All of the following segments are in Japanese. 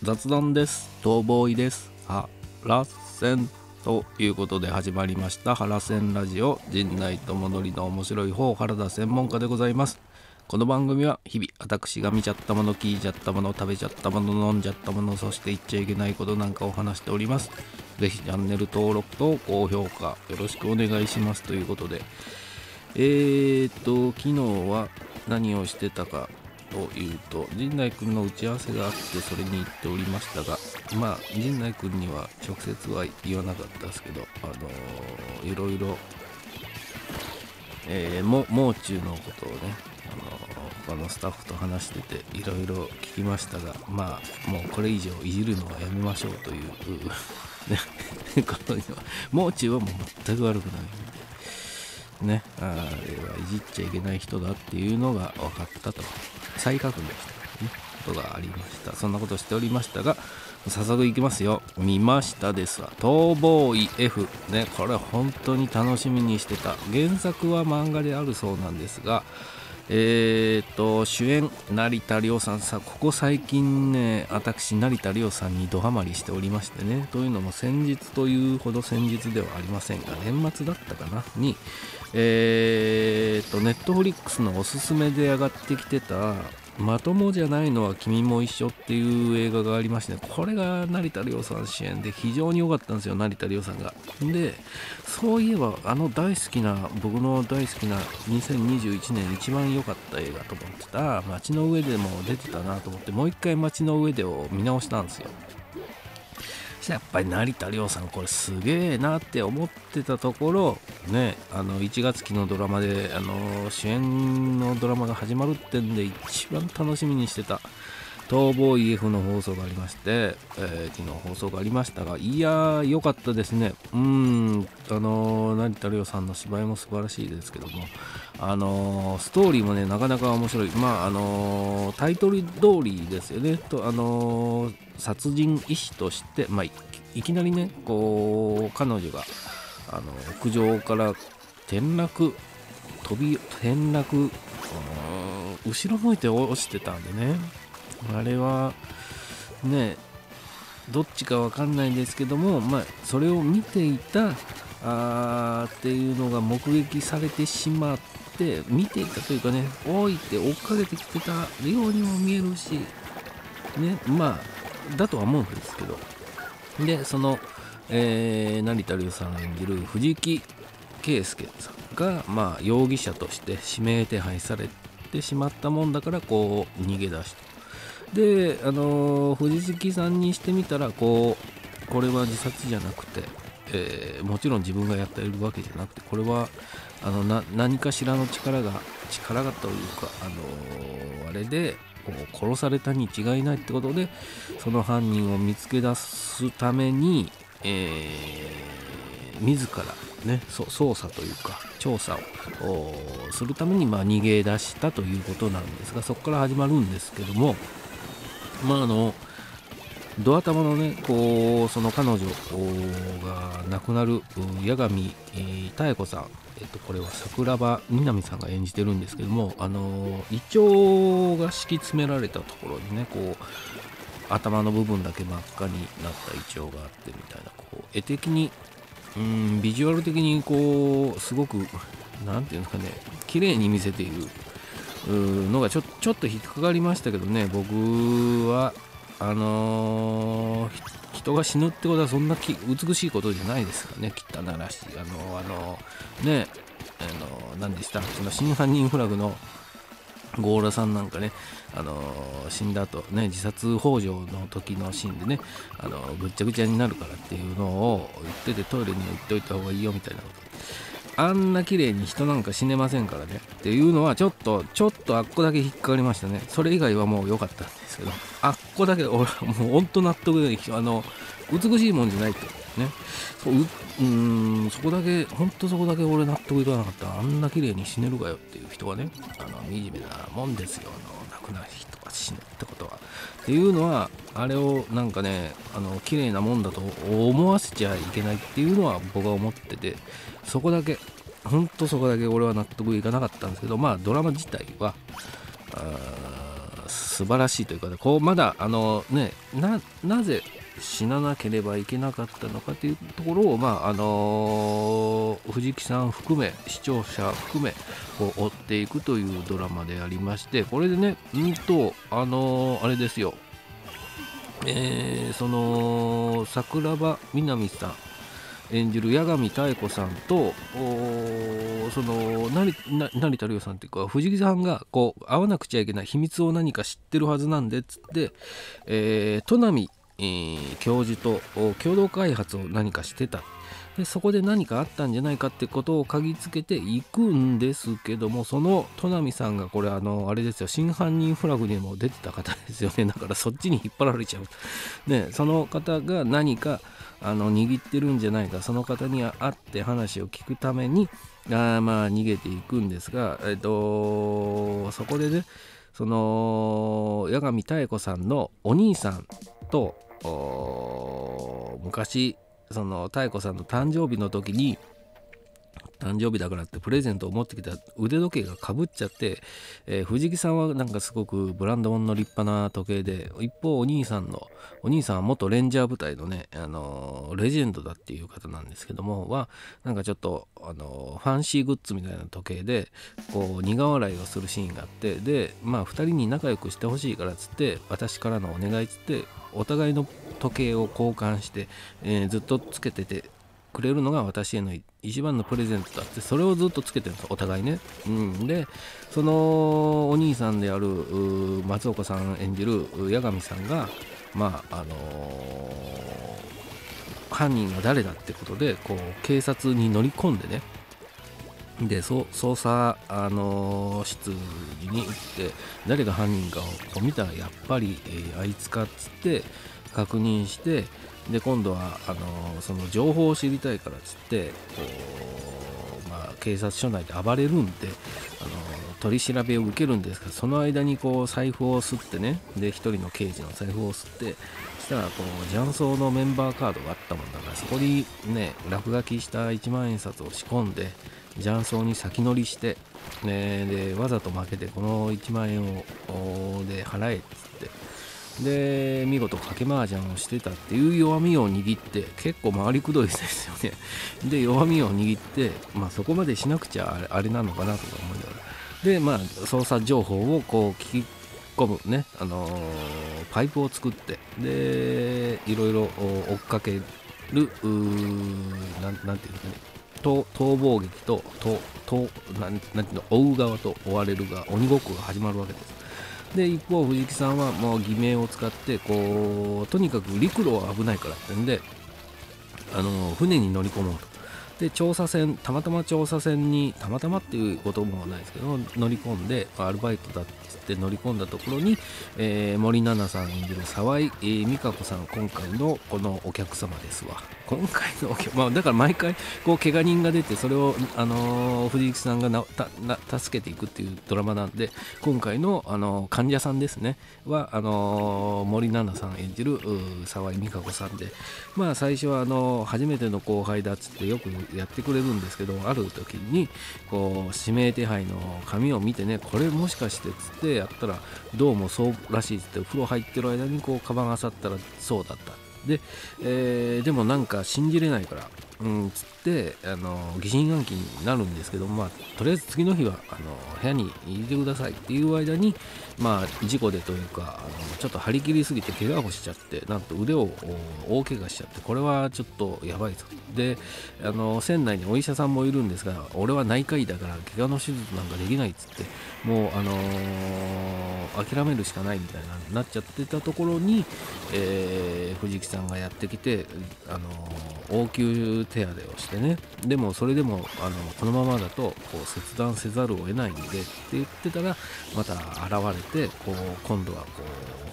雑談です。逃亡医です。ハラセンということで始まりましたハラセンラジオ、陣内智則の面白い方原田専門家でございます。この番組は日々私が見ちゃったもの、聞いちゃったもの、食べちゃったもの、飲んじゃったもの、そして言っちゃいけないことなんかを話しております。ぜひチャンネル登録と高評価よろしくお願いしますということで、昨日は何をしてたかというと、陣内くんの打ち合わせがあってそれに行っておりましたが、陣内くんには直接は言わなかったですけど、いろいろ、もう中のことをね、他のスタッフと話してていろいろ聞きましたが、もうこれ以上いじるのはやめましょうというね、ことにはもう中はもう全く悪くないね、あれはいじっちゃいけない人だっていうのが分かったと、再確認した、ね、ことがありました。そんなことしておりましたが、早速いきますよ。見ましたですわ、逃亡医 F ね。これ本当に楽しみにしてた。原作は漫画であるそうなんですが、主演成田凌さん、ここ最近ね、私成田凌さんにドハマりしておりましてね。というのも先日というほど先日ではありませんが、年末だったかなにネットフリックスのおすすめで上がってきてたまともじゃないのは君も一緒っていう映画がありまして、ね、これが成田凌さん主演で非常に良かったんですよ、成田凌さんが。で、そういえば僕の大好きな2021年一番良かった映画と思ってた街の上でも出てたなと思って、もう一回街の上でを見直したんですよ。やっぱり成田凌さんこれすげえなって思ってたところね、1月期のドラマで主演のドラマが始まるってんで一番楽しみにしてた逃亡医 F の放送がありまして、昨日放送がありましたが、いやー良かったですね。成田凌さんの芝居も素晴らしいですけども、ストーリーもねなかなか面白い。タイトル通りですよね。殺人医師として、いきなりねこう彼女が屋上から転落後ろ向いて落ちてたんでね、あれはねどっちかわかんないんですけども、それを見ていたっていうのが目撃されてしまって、見ていたというかね、追っかけてきてたようにも見えるしね、だとは思うんですけど、でその、成田凌さん演じる藤木圭介さんが、容疑者として指名手配されてしまったもんだからこう逃げ出した。で藤木さんにしてみたらこれは自殺じゃなくて、もちろん自分がやっているわけじゃなくて、これは何かしらの力がというか、あれで殺されたに違いないってことで、その犯人を見つけ出すために、自らね捜査というか調査をするために逃げ出したということなんですが、そこから始まるんですけども、ドア玉のねその彼女が亡くなる八神妙子さん、これは桜庭みなみさんが演じてるんですけども、胃腸が敷き詰められたところにね頭の部分だけ真っ赤になった胃腸があってみたいな、絵的にビジュアル的にすごくなんていうんですかね、綺麗に見せているのがちょっと引っかかりましたけどね。僕は人が死ぬってことはそんな美しいことじゃないですからね。汚らしい何でした、その真犯人フラグのゴーラさんなんかね、死んだ後ね、自殺幇助の時のシーンでね、ぐっちゃぐちゃになるからっていうのを言ってて、トイレに行っておいた方がいいよみたいなこと、あんな綺麗に人なんか死ねませんからねっていうのはちょっとあっこだけ引っかかりましたね。それ以外はもう良かったんですけど、あっこだけ俺はもう本当納得で、美しいもんじゃないってね、そこだけ俺納得いかなかった。あんな綺麗に死ねるかよっていう人はね、惨めなもんですよ、亡くなる人が死ぬってことはっていうのは、あれをなんかね綺麗なもんだと思わせちゃいけないっていうのは僕は思ってて、そこだけ俺は納得いかなかったんですけど、ドラマ自体は素晴らしいというか、こうまだなぜ死ななければいけなかったのかというところを、藤木さん含め視聴者含めこう追っていくというドラマでありまして、これでねあれですよ、その桜庭みなみさん演じる八神妙子さんとその成田凌さんというか藤木さんがこう会わなくちゃいけない秘密を何か知ってるはずなんでっつって、砺波、教授と共同開発を何かしてた。でそこで何かあったんじゃないかってことを嗅ぎつけていくんですけども、その砺波さんがこれあれですよ、真犯人フラグにも出てた方ですよね。だからそっちに引っ張られちゃう、ね、その方が何か握ってるんじゃないか、その方に会って話を聞くために逃げていくんですが、そこでね、その八神妙子さんのお兄さんと昔その妙子さんの誕生日の時に、誕生日だからってプレゼントを持ってきた腕時計がかぶっちゃって、藤木さんはなんかすごくブランド物の立派な時計で、一方お兄さんは元レンジャー部隊のね、レジェンドだっていう方なんですけども、なんかちょっとファンシーグッズみたいな時計でこう苦笑いをするシーンがあって、で2人に仲良くしてほしいからっつって、私からのお願いっつってお互いの時計を交換して、ずっとつけててくれるのが私への一番のプレゼントだって、それをずっとつけてるんですお互いね、でそのお兄さんである松岡さん演じる八神さんが犯人が誰だってことでこう警察に乗り込んでね、で捜査室に行って誰が犯人かを見たらやっぱり、あいつかっつって確認して、で今度はその情報を知りたいからっつって警察署内で暴れるんで取り調べを受けるんですが、その間にこう財布を吸ってね、で一人の刑事の財布を吸って、そしたらこう雀荘のメンバーカードがあったもんだから、そこにね落書きした1万円札を仕込んで雀荘に先乗りして、でわざと負けてこの1万円をで払えっつって、で見事賭け麻雀をしてたっていう弱みを握って、結構回りくどいですよね。で弱みを握って、そこまでしなくちゃあれなのかなとか思いながら、で捜査情報をこう聞き込むね、パイプを作って、でいろいろ追っかけるなんていうんですかね、逃亡劇となんていうの、追う側と追われる側、鬼ごっこが始まるわけです。で一方藤木さんはもう偽名を使ってこうとにかく陸路は危ないからってんで船に乗り込もうと。で調査船、たまたま調査船にたまたまっていうこともないですけど乗り込んで、アルバイトだっつって乗り込んだところに、森七菜さん演じる沢井美香子さん、今回のこのお客様ですわ。今回のだから毎回こう怪我人が出て、それを、藤木さんが助けていくっていうドラマなんで、今回の、患者さんですねは森七菜さん演じる沢井美香子さんで、最初は初めての後輩だっつってよくやってくれるんですけど、ある時にこう指名手配の紙を見てね、これもしかしてっつってやったらどうもそうらしいっつって、お風呂入ってる間にこうカバンが漁ったらそうだったで、でもなんか信じれないからつって疑心暗鬼になるんですけど、とりあえず次の日は部屋に入れてくださいっていう間に、事故でというかちょっと張り切りすぎて怪我をしちゃって、なんと腕を大怪我しちゃって、これはちょっとやばいぞ。で船内にお医者さんもいるんですが、俺は内科医だから怪我の手術なんかできないっつって、もう諦めるしかないみたいななっちゃってたところに、藤木さんがやってきて応急手当てをしてね、でもそれでもこのままだとこう切断せざるを得ないんでって言ってたら、また現れてこう今度は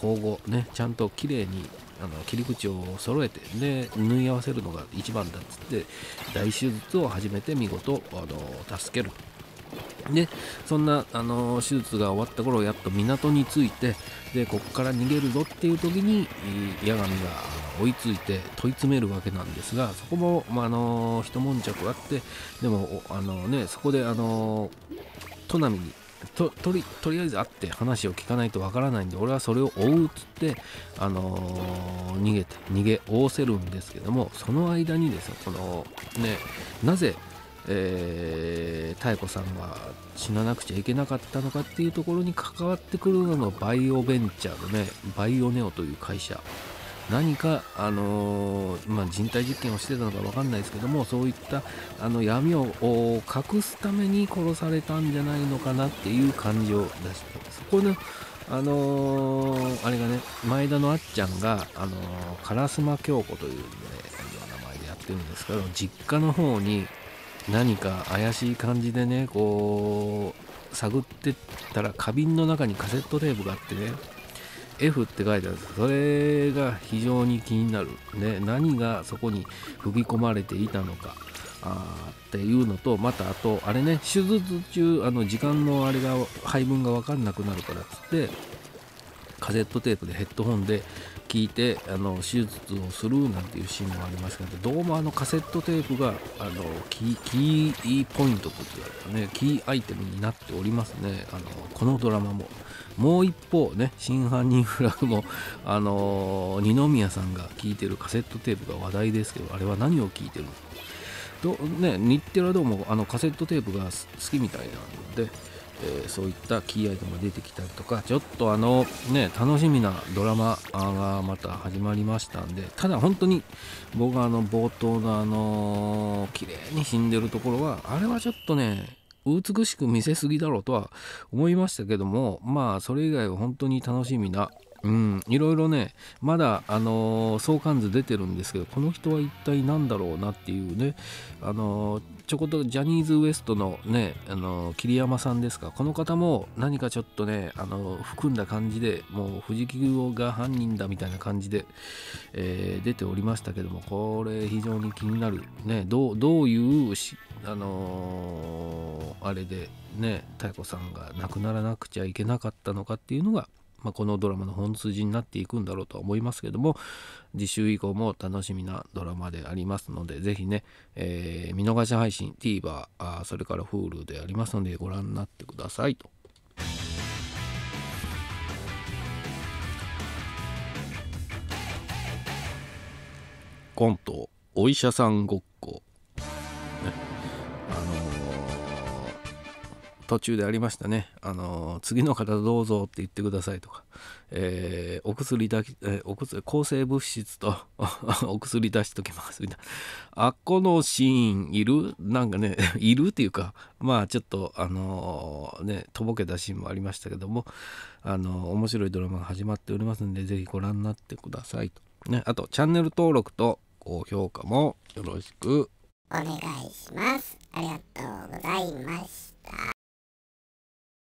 こう縫合ね、ちゃんと綺麗に切り口を揃えて、で縫い合わせるのが一番だっつって大手術を始めて見事助ける。でそんな手術が終わった頃、やっと港に着いて、でここから逃げるぞっていう時に八神が追いついて問い詰めるわけなんですが、そこも、一悶着あって、でもそこで砺波にとりあえず会って話を聞かないとわからないんで、俺はそれを追うっつって、逃げおせるんですけども、その間にですよ、なぜ妙子さんが死ななくちゃいけなかったのかっていうところに関わってくるののバイオベンチャーのね、バイオネオという会社、何か、人体実験をしてたのか分かんないですけども、そういった闇を隠すために殺されたんじゃないのかなっていう感じを出して、そこで、あれがね、前田のあっちゃんが、烏丸京子という、ね、名前でやってるんですけど、実家の方に何か怪しい感じでね、こう探ってったら、花瓶の中にカセットテープがあってね、F って書いてあるんです。それが非常に気になる、ね、何がそこに吹き込まれていたのかっていうのと、またあとあれね、手術中時間のあれが配分が分かんなくなるからっつってカセットテープでヘッドホンで聞いて手術をするなんていうシーンもありますけど、どうもカセットテープがキーポイントとっていうかね、キーアイテムになっておりますね。このドラマももう一方ね、真犯人フラグも二宮さんが聞いてるカセットテープが話題ですけど、あれは何を聞いてるの日テレはどうもカセットテープが好きみたいなので、そういったキーアイテムが出てきたりとか、ちょっと楽しみなドラマがまた始まりましたんで、ただ本当に僕は冒頭の綺麗に死んでるところは、あれはちょっとね美しく見せすぎだろうとは思いましたけども、まあそれ以外は本当に楽しみな、いろいろね、まだ相関図出てるんですけど、この人は一体何だろうなっていうね、ちょこっとジャニーズ WEST のね、桐山さんですか、この方も何かちょっとね含んだ感じで、もう藤木が犯人だみたいな感じで、出ておりましたけども、これ非常に気になるね、どういうあれでね、妙子さんが亡くならなくちゃいけなかったのかっていうのが、このドラマの本筋になっていくんだろうとは思いますけども、次週以降も楽しみなドラマでありますので、ぜひね、見逃し配信 TVer それから Hulu でありますのでご覧になってくださいと。コントお医者さんごっこ、途中でありましたね。次の方どうぞって言ってくださいとか、お薬だけ、抗生物質とお薬出しときますみたいな、このシーンいるなんかねいるっていうか、ちょっととぼけたシーンもありましたけども、面白いドラマが始まっておりますので、ぜひご覧になってくださいと、ね、あとチャンネル登録と高評価もよろしくお願いします。あり